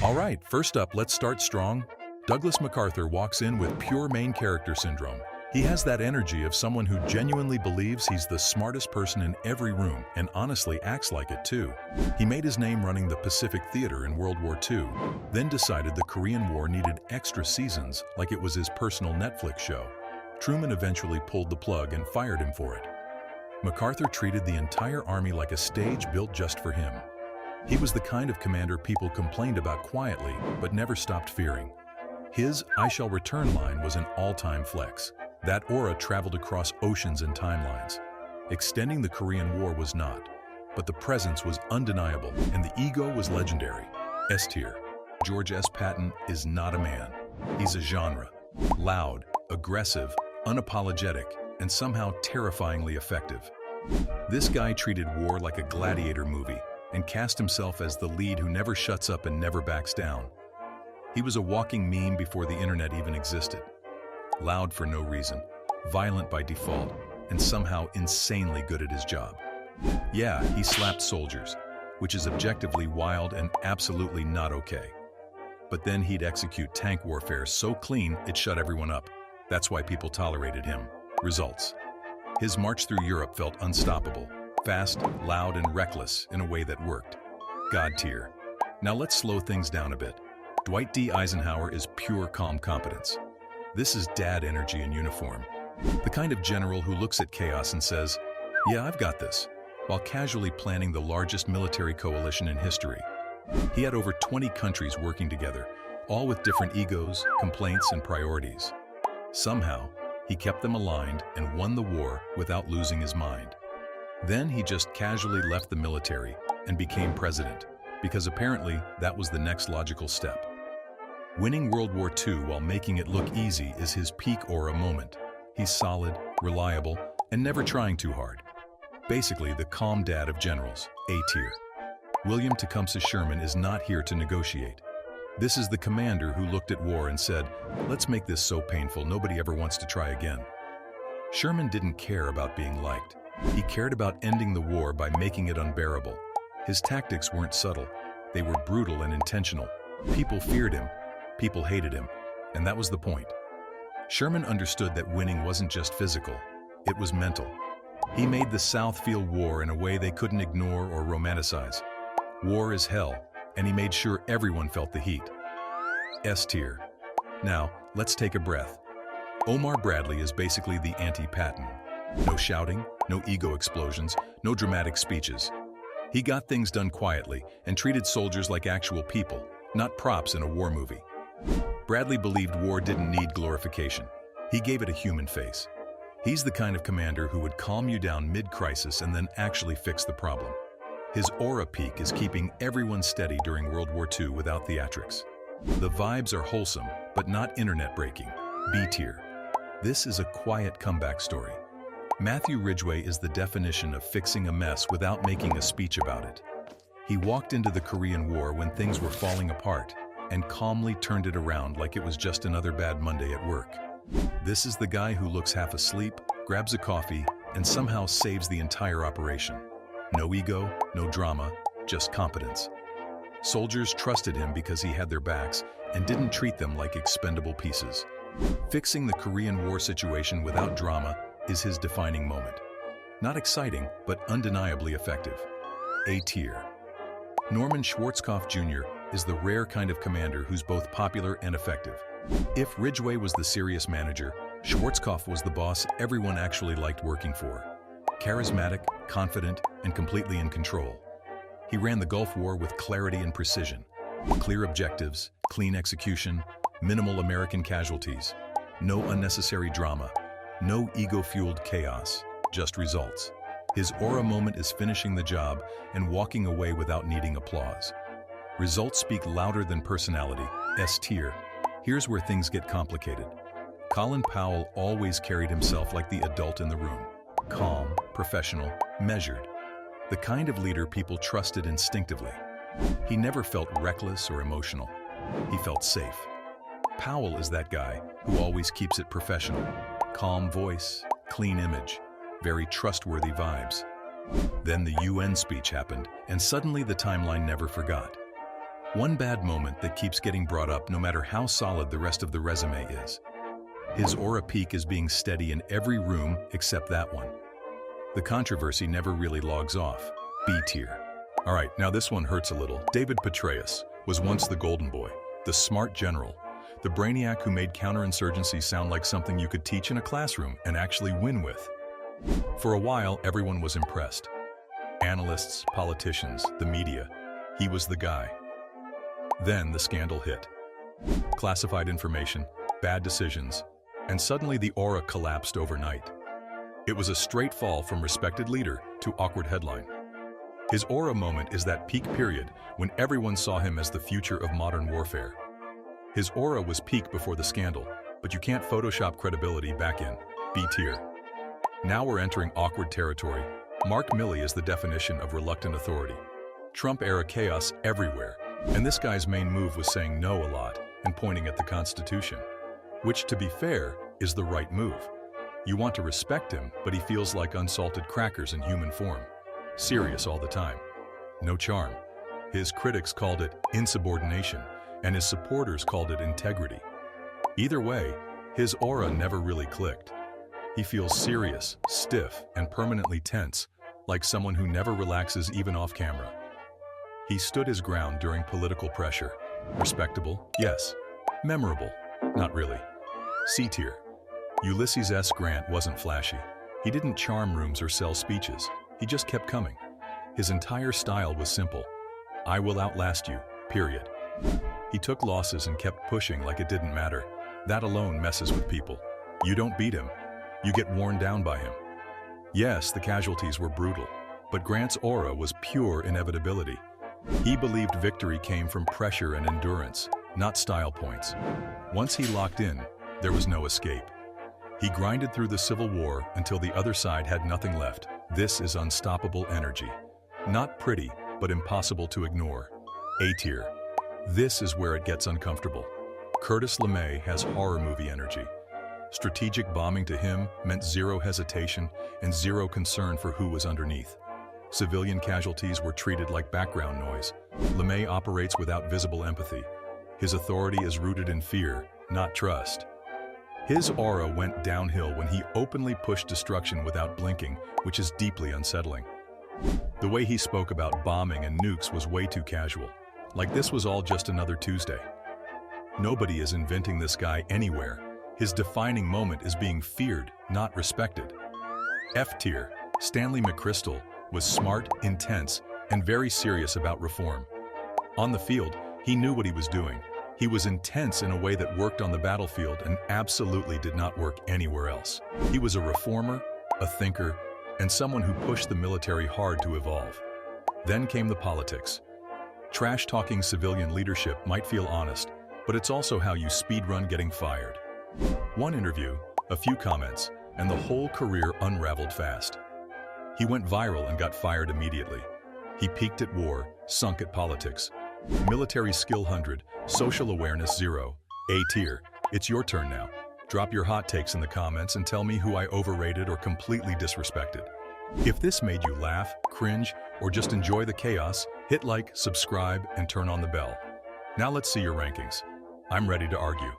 All right, first up, let's start strong. Douglas MacArthur walks in with pure main character syndrome. He has that energy of someone who genuinely believes he's the smartest person in every room and honestly acts like it too. He made his name running the Pacific Theater in World War II, then decided the Korean War needed extra seasons like it was his personal Netflix show. Truman eventually pulled the plug and fired him for it. MacArthur treated the entire army like a stage built just for him. He was the kind of commander people complained about quietly but never stopped fearing. His "I shall return" line was an all-time flex. That aura traveled across oceans and timelines. Extending the Korean War was not, but the presence was undeniable and the ego was legendary. S tier. George S. Patton is not a man. He's a genre. Loud, aggressive, unapologetic, and somehow terrifyingly effective. This guy treated war like a gladiator movie and cast himself as the lead who never shuts up and never backs down. He was a walking meme before the internet even existed. Loud for no reason, violent by default, and somehow insanely good at his job. Yeah, he slapped soldiers, which is objectively wild and absolutely not okay. But then he'd execute tank warfare so clean it shut everyone up. That's why people tolerated him. Results. His march through Europe felt unstoppable, fast, loud, and reckless in a way that worked. God tier. Now let's slow things down a bit. Dwight D. Eisenhower is pure calm competence. This is dad energy in uniform. The kind of general who looks at chaos and says, "Yeah, I've got this," while casually planning the largest military coalition in history. He had over 20 countries working together, all with different egos, complaints, and priorities. Somehow, he kept them aligned and won the war without losing his mind. Then he just casually left the military and became president, because apparently that was the next logical step. Winning World War II while making it look easy is his peak aura moment. He's solid, reliable, and never trying too hard. Basically, the calm dad of generals, A tier. William Tecumseh Sherman is not here to negotiate. This is the commander who looked at war and said, "Let's make this so painful nobody ever wants to try again." Sherman didn't care about being liked. He cared about ending the war by making it unbearable. His tactics weren't subtle. They were brutal and intentional. People feared him. People hated him, and that was the point. Sherman understood that winning wasn't just physical, it was mental. He made the South feel war in a way they couldn't ignore or romanticize. War is hell, and he made sure everyone felt the heat. S tier. Now, let's take a breath. Omar Bradley is basically the anti-Patton. No shouting, no ego explosions, no dramatic speeches. He got things done quietly and treated soldiers like actual people, not props in a war movie. Bradley believed war didn't need glorification. He gave it a human face. He's the kind of commander who would calm you down mid-crisis and then actually fix the problem. His aura peak is keeping everyone steady during World War II without theatrics. The vibes are wholesome, but not internet-breaking. B tier. This is a quiet comeback story. Matthew Ridgway is the definition of fixing a mess without making a speech about it. He walked into the Korean War when things were falling apart and calmly turned it around like it was just another bad Monday at work. This is the guy who looks half asleep, grabs a coffee, and somehow saves the entire operation. No ego, no drama, just competence. Soldiers trusted him because he had their backs and didn't treat them like expendable pieces. Fixing the Korean War situation without drama is his defining moment. Not exciting, but undeniably effective. A tier. Norman Schwarzkopf Jr. is the rare kind of commander who's both popular and effective. If Ridgway was the serious manager, Schwarzkopf was the boss everyone actually liked working for. Charismatic, confident, and completely in control. He ran the Gulf War with clarity and precision. Clear objectives, clean execution, minimal American casualties. No unnecessary drama. No ego-fueled chaos, just results. His aura moment is finishing the job and walking away without needing applause. Results speak louder than personality. S tier. Here's where things get complicated. Colin Powell always carried himself like the adult in the room. Calm, professional, measured. The kind of leader people trusted instinctively. He never felt reckless or emotional. He felt safe. Powell is that guy who always keeps it professional. Calm voice, clean image, very trustworthy vibes. Then the UN speech happened, and suddenly the timeline never forgot. One bad moment that keeps getting brought up no matter how solid the rest of the resume is. His aura peak is being steady in every room except that one. The controversy never really logs off. B tier. Alright, now this one hurts a little. David Petraeus was once the golden boy, the smart general, the brainiac who made counterinsurgency sound like something you could teach in a classroom and actually win with. For a while, everyone was impressed. Analysts, politicians, the media. He was the guy. Then the scandal hit. Classified information, bad decisions, and suddenly the aura collapsed overnight. It was a straight fall from respected leader to awkward headline. His aura moment is that peak period when everyone saw him as the future of modern warfare. His aura was peak before the scandal, but you can't Photoshop credibility back in. B tier. Now we're entering awkward territory. Mark Milley is the definition of reluctant authority. Trump-era chaos everywhere, and this guy's main move was saying no a lot and pointing at the Constitution, which, to be fair, is the right move. You want to respect him, but he feels like unsalted crackers in human form. Serious all the time. No charm. His critics called it insubordination, and his supporters called it integrity. Either way, his aura never really clicked. He feels serious, stiff, and permanently tense, like someone who never relaxes even off camera. He stood his ground during political pressure. Respectable? Yes. Memorable? Not really. C tier. Ulysses S. Grant wasn't flashy. He didn't charm rooms or sell speeches. He just kept coming. His entire style was simple. I will outlast you, period. He took losses and kept pushing like it didn't matter. That alone messes with people. You don't beat him. You get worn down by him. Yes, the casualties were brutal, but Grant's aura was pure inevitability. He believed victory came from pressure and endurance, not style points. Once he locked in, there was no escape. He grinded through the Civil War until the other side had nothing left. This is unstoppable energy. Not pretty, but impossible to ignore. A tier. This is where it gets uncomfortable. Curtis LeMay has horror movie energy. Strategic bombing to him meant zero hesitation and zero concern for who was underneath. Civilian casualties were treated like background noise. LeMay operates without visible empathy. His authority is rooted in fear, not trust. His aura went downhill when he openly pushed destruction without blinking, which is deeply unsettling. The way he spoke about bombing and nukes was way too casual, like this was all just another Tuesday. Nobody is inventing this guy anywhere. His defining moment is being feared, not respected. F tier. Stanley McChrystal was smart, intense, and very serious about reform. On the field, he knew what he was doing. He was intense in a way that worked on the battlefield and absolutely did not work anywhere else. He was a reformer, a thinker, and someone who pushed the military hard to evolve. Then came the politics. Trash-talking civilian leadership might feel honest, but it's also how you speedrun getting fired. One interview, a few comments, and the whole career unraveled fast. He went viral and got fired immediately. He peaked at war, sunk at politics. Military skill 100, social awareness 0. A tier. It's your turn now. Drop your hot takes in the comments and tell me who I overrated or completely disrespected. If this made you laugh, cringe, or just enjoy the chaos, hit like, subscribe, and turn on the bell. Now let's see your rankings. I'm ready to argue.